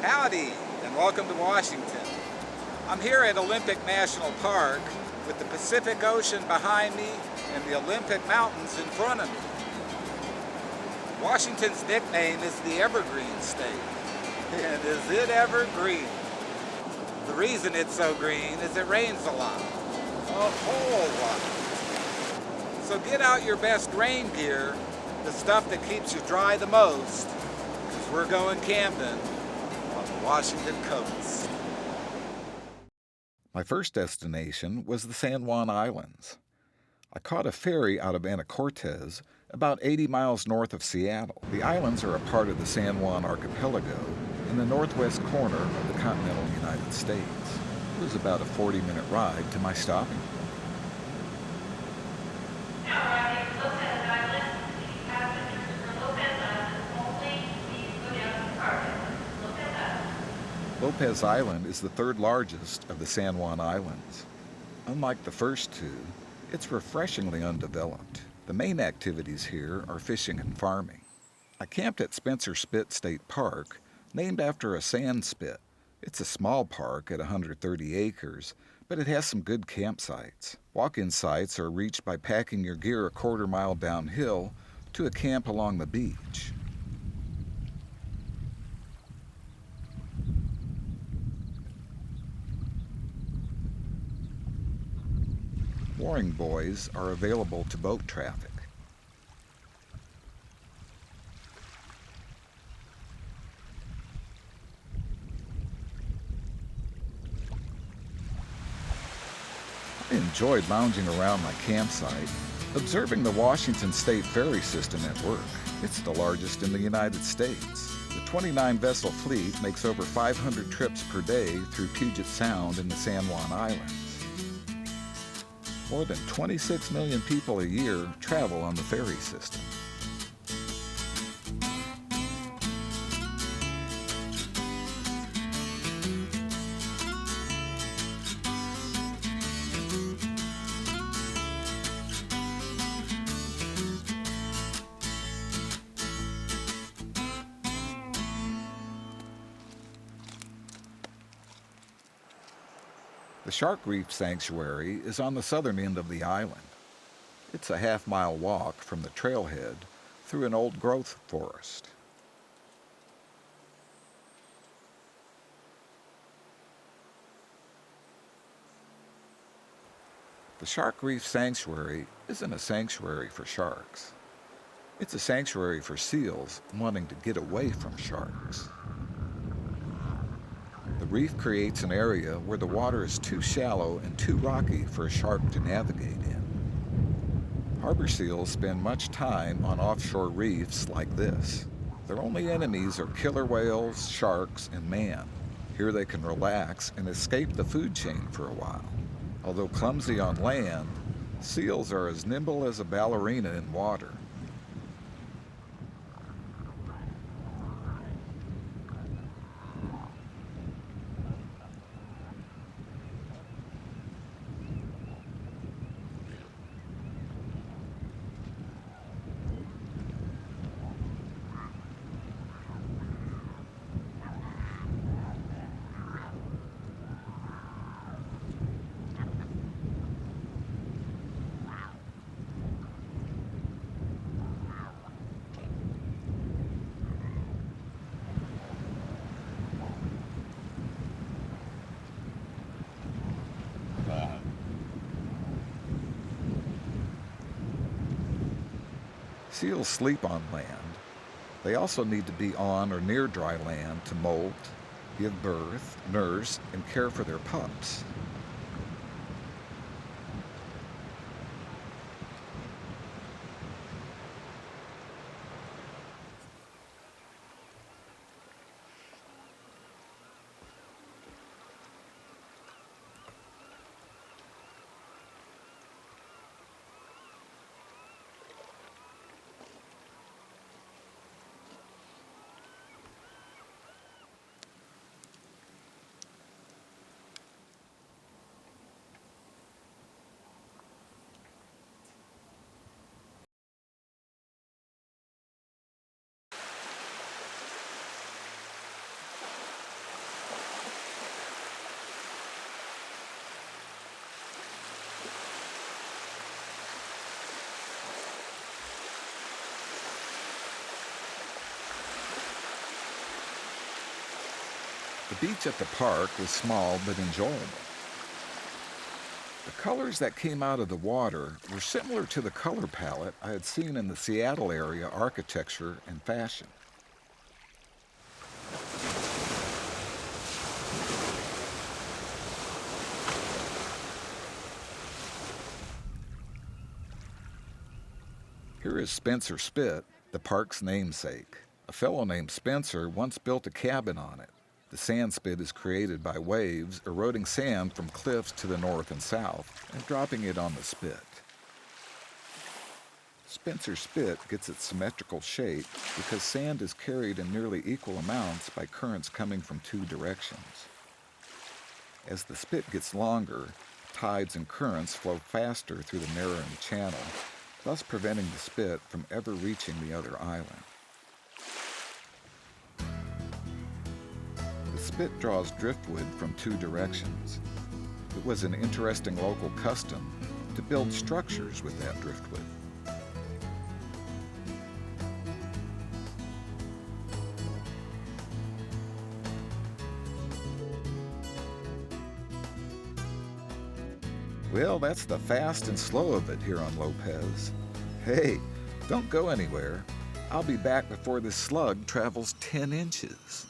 Howdy, and welcome to Washington. I'm here at Olympic National Park with the Pacific Ocean behind me and the Olympic Mountains in front of me. Washington's nickname is the Evergreen State. And is it ever green? The reason it's so green is it rains a lot. A whole lot. So get out your best rain gear, the stuff that keeps you dry the most, because we're going camping on the Washington coast. My first destination was the San Juan Islands. I caught a ferry out of Anacortes, about 80 miles north of Seattle. The islands are a part of the San Juan archipelago in the northwest corner of the continental United States. It was about a 40-minute ride to my stopping point. Lopez Island is the third largest of the San Juan Islands. Unlike the first two, it's refreshingly undeveloped. The main activities here are fishing and farming. I camped at Spencer Spit State Park, named after a sand spit. It's a small park at 130 acres, but it has some good campsites. Walk-in sites are reached by packing your gear a quarter-mile downhill to a camp along the beach. Mooring buoys are available to boat traffic. I enjoyed lounging around my campsite, observing the Washington State ferry system at work. It's the largest in the United States. The 29-vessel fleet makes over 500 trips per day through Puget Sound in the San Juan Islands. More than 26 million people a year travel on the ferry system. The Shark Reef Sanctuary is on the southern end of the island. It's a half-mile walk from the trailhead through an old-growth forest. The Shark Reef Sanctuary isn't a sanctuary for sharks. It's a sanctuary for seals wanting to get away from sharks. The reef creates an area where the water is too shallow and too rocky for a shark to navigate in. Harbor seals spend much time on offshore reefs like this. Their only enemies are killer whales, sharks, and man. Here they can relax and escape the food chain for a while. Although clumsy on land, seals are as nimble as a ballerina in water. Seals sleep on land. They also need to be on or near dry land to molt, give birth, nurse, and care for their pups. The beach at the park was small but enjoyable. The colors that came out of the water were similar to the color palette I had seen in the Seattle area architecture and fashion. Here is Spencer Spit, the park's namesake. A fellow named Spencer once built a cabin on it. The sand spit is created by waves eroding sand from cliffs to the north and south and dropping it on the spit. Spencer Spit gets its symmetrical shape because sand is carried in nearly equal amounts by currents coming from two directions. As the spit gets longer, tides and currents flow faster through the narrowing channel, thus preventing the spit from ever reaching the other island. The spit draws driftwood from two directions. It was an interesting local custom to build structures with that driftwood. Well, that's the fast and slow of it here on Lopez. Hey, don't go anywhere. I'll be back before this slug travels 10 inches.